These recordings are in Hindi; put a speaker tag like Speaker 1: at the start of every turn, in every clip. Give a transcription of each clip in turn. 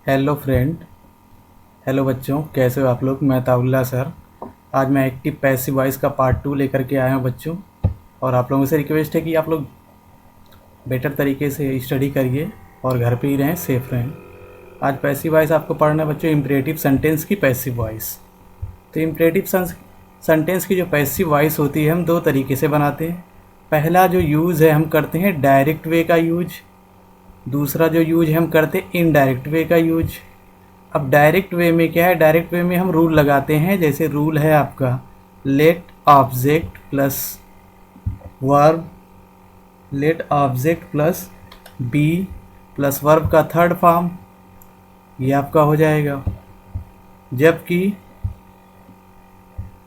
Speaker 1: Hello friend. हेलो बच्चों, कैसे हो आप लोग। मैं ताउल्ला सर। आज मैं एक्टिव पैसिव वॉइस का पार्ट 2 लेकर के आया हूँ बच्चों। और आप लोगों से रिक्वेस्ट है कि आप लोग बेटर तरीके से स्टडी करिए और घर पे ही रहें, सेफ रहें। आज पैसिव वॉइस आपको पढ़ना है बच्चों, इम्परेटिव सेंटेंस की पैसिव वॉइस। तो इम्परेटिव सेंटेंस की जो पैसिव वॉइस होती है हम दो तरीके से बनाते हैं। पहला जो यूज़ है हम करते हैं डायरेक्ट वे का यूज। दूसरा जो यूज है हम करते हैं इनडायरेक्ट वे का यूज। अब डायरेक्ट वे में क्या है, डायरेक्ट वे में हम रूल लगाते हैं। जैसे रूल है आपका let object plus verb, let object plus B plus verb का थर्ड फॉर्म, ये आपका हो जाएगा। जबकि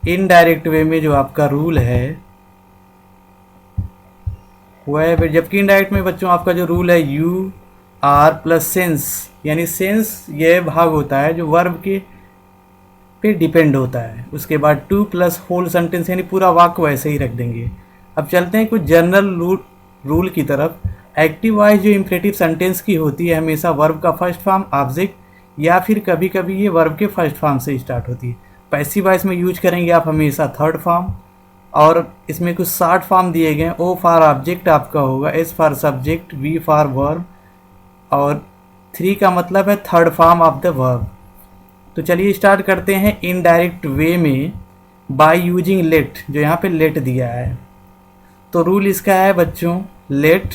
Speaker 1: इनडायरेक्ट वे में जो आपका रूल है वह है, जबकि इनडायरेक्ट में बच्चों आपका जो रूल है यू आर प्लस सेंस, यानी सेंस ये भाग होता है जो वर्ब के पे डिपेंड होता है। उसके बाद टू प्लस होल सेंटेंस, यानी पूरा वाक्य वैसे ही रख देंगे। अब चलते हैं कुछ जनरल रूल की तरफ। एक्टिव वॉइस जो इम्परेटिव सेंटेंस की होती है हमेशा वर्ब का फर्स्ट फॉर्म ऑब्जेक्ट या फिर कभी कभी ये वर्ब के फर्स्ट फॉर्म से स्टार्ट होती है। पैसिव वॉइस में यूज करेंगे आप हमेशा थर्ड फॉर्म, और इसमें कुछ शॉर्ट फॉर्म दिए गए हैं। ओ फॉर ऑब्जेक्ट आपका होगा, S for subject, V for verb, और थ्री का मतलब है third form of the verb. तो चलिए स्टार्ट करते हैं इनडायरेक्ट वे में बाय यूजिंग लेट, जो यहाँ पे लेट दिया है। तो रूल इसका है बच्चों let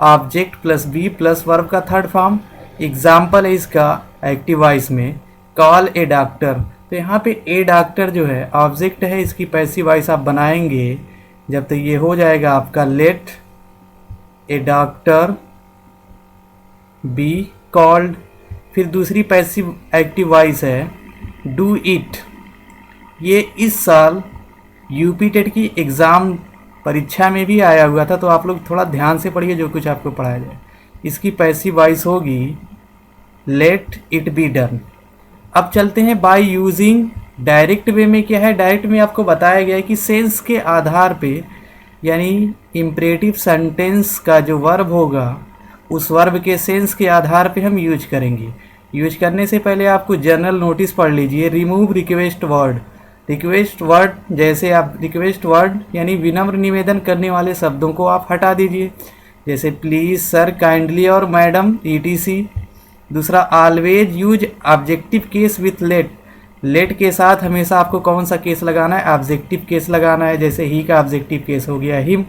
Speaker 1: object plus B plus verb का थर्ड फॉर्म। एग्जाम्पल है इसका एक्टिव वॉइस में कॉल ए डॉक्टर। तो यहाँ पे ए डॉक्टर जो है ऑब्जेक्ट है, इसकी पैसिव वॉइस आप बनाएंगे जब तक ये हो जाएगा आपका let a doctor be called. फिर दूसरी पैसिव एक्टिव वॉइस है डू इट। ये इस साल यूपी टेट की एग्ज़ाम परीक्षा में भी आया हुआ था, तो आप लोग थोड़ा ध्यान से पढ़िए जो कुछ आपको पढ़ाया जाए। इसकी पैसिव वॉइस होगी लेट इट बी डन। अब चलते हैं बाय यूजिंग डायरेक्ट वे में। क्या है, डायरेक्ट में आपको बताया गया है कि सेंस के आधार पे, यानी इम्परेटिव सेंटेंस का जो वर्ब होगा उस वर्ब के सेंस के आधार पे हम यूज करेंगे। यूज करने से पहले आपको जनरल नोटिस पढ़ लीजिए। Remove request word. Request word, जैसे आप रिक्वेस्ट वर्ड यानी विनम्र निवेदन करने वाले शब्दों को आप हटा दीजिए, जैसे प्लीज़, सर, काइंडली और मैडम ETC। दूसरा always use objective case with let. Let के साथ हमेशा आपको कौन सा केस लगाना है, ऑब्जेक्टिव केस लगाना है। जैसे ही का ऑब्जेक्टिव केस हो गया हिम।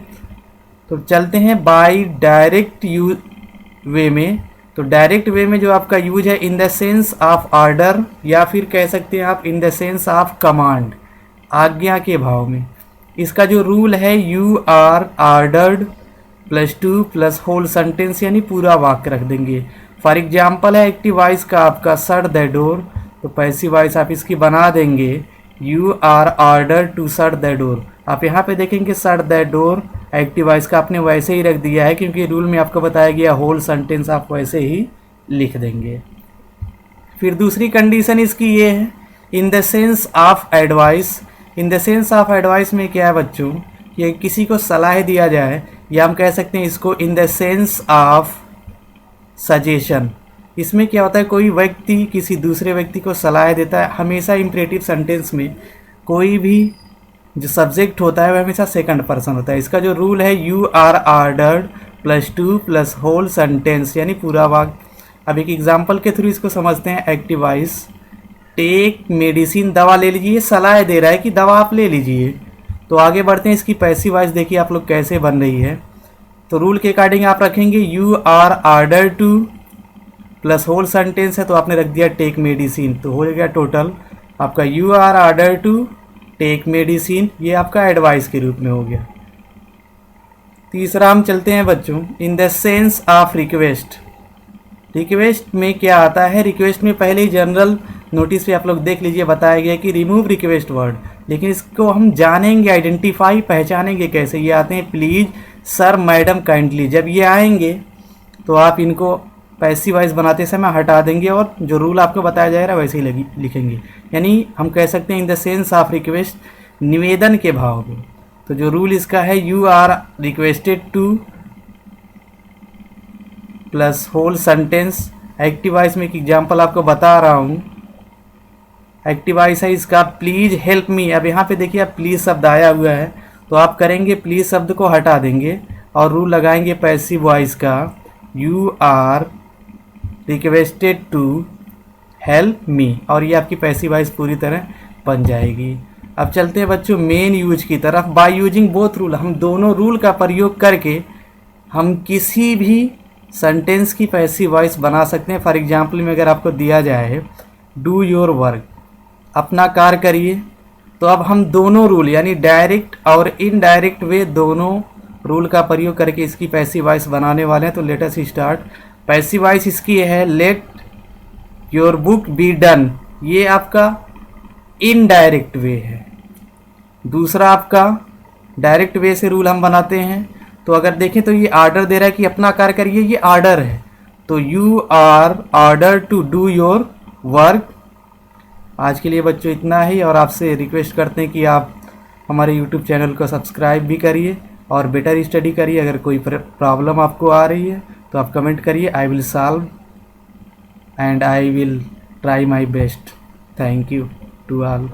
Speaker 1: तो चलते हैं बाय डायरेक्ट वे में। तो डायरेक्ट वे में जो आपका यूज है in the sense of order, या फिर कह सकते हैं आप in the sense of command, आज्ञा के भाव में। इसका जो रूल है you are ordered plus to plus whole sentence, यानी पूरा वाक्य रख देंगे। फॉर एग्जाम्पल है एक्टिव वॉइस का आपका शट द डोर। तो पैसिव वॉइस आप इसकी बना देंगे you are ordered to shut the door. आप यहाँ पे देखेंगे shut the door active voice का आपने वैसे ही रख दिया है, क्योंकि रूल में आपको बताया गया होल सेंटेंस आप वैसे ही लिख देंगे। फिर दूसरी कंडीशन इसकी ये है in the sense of advice. In the sense of advice में क्या है बच्चों, कि किसी को सलाह दिया जाए, या हम कह सकते हैं इसको इन द सेंस ऑफ सजेशन। इसमें क्या होता है, कोई व्यक्ति किसी दूसरे व्यक्ति को सलाह देता है। हमेशा इम्परेटिव सेंटेंस में कोई भी जो सब्जेक्ट होता है वह हमेशा सेकंड पर्सन होता है। इसका जो रूल है you are ordered plus to plus whole sentence, यानी पूरा वाक्य। अब एक एग्जांपल के थ्रू इसको समझते हैं। एक्टिव वॉइस टेक मेडिसिन, दवा ले लीजिए, सलाह दे रहा है कि दवा आप ले लीजिए। तो आगे बढ़ते हैं, इसकी पैसिव वॉइस देखिए आप लोग कैसे बन रही है। तो रूल के अकॉर्डिंग आप रखेंगे you are order to plus whole sentence है, तो आपने रख दिया टेक मेडिसिन। तो हो गया टोटल आपका you are order to take medicine, ये आपका एडवाइस के रूप में हो गया। तीसरा हम चलते हैं बच्चों इन the sense of request. Request में क्या आता है, रिक्वेस्ट में पहले ही जनरल नोटिस पे आप लोग देख लीजिए बताया गया कि रिमूव रिक्वेस्ट वर्ड, लेकिन इसको हम जानेंगे, आइडेंटिफाई, पहचानेंगे कैसे। ये आते हैं प्लीज़, सर, मैडम, काइंडली। जब ये आएंगे तो आप इनको पैसिव वॉइस बनाते समय हटा देंगे और जो रूल आपको बताया जाएगा वैसे ही लिखेंगे। यानी हम कह सकते हैं in the sense of request, निवेदन के भाव में। तो जो रूल इसका है you are requested to plus whole sentence active voice में एक एग्जाम्पल आपको बता रहा हूँ। एक्टिव वॉइस है इसका प्लीज़ हेल्प मी। अब यहाँ पे देखिए आप प्लीज़ शब्द आया हुआ है, तो आप करेंगे प्लीज़ शब्द को हटा देंगे और रूल लगाएंगे पैसिव वॉइस का, you are requested to help me, और ये आपकी पैसिव वॉइस पूरी तरह बन जाएगी। अब चलते हैं बच्चों मेन यूज की तरफ। बाय यूजिंग बोथ रूल, हम दोनों रूल का प्रयोग करके हम किसी भी सेंटेंस की पैसिव वॉइस बना सकते हैं। फॉर एग्जाम्पल में अगर आपको दिया जाए डू योर वर्क, अपना कार्य करिए, तो अब हम दोनों रूल यानी डायरेक्ट और इनडायरेक्ट वे दोनों रूल का प्रयोग करके इसकी पैसिव वॉइस बनाने वाले हैं। तो let us start. Passive voice इसकी है let your book be done, ये आपका इनडायरेक्ट वे है। दूसरा आपका डायरेक्ट वे से रूल हम बनाते हैं, तो अगर देखें तो ये आर्डर दे रहा है कि अपना कार्य करिए, ये आर्डर है, तो you are order to do your work. आज के लिए बच्चों इतना ही, और आपसे रिक्वेस्ट करते हैं कि आप हमारे यूट्यूब चैनल को सब्सक्राइब भी करिए और बेटर स्टडी करिए। अगर कोई प्रॉब्लम आपको आ रही है तो आप कमेंट करिए, I will solve and I will try my best. Thank you to all.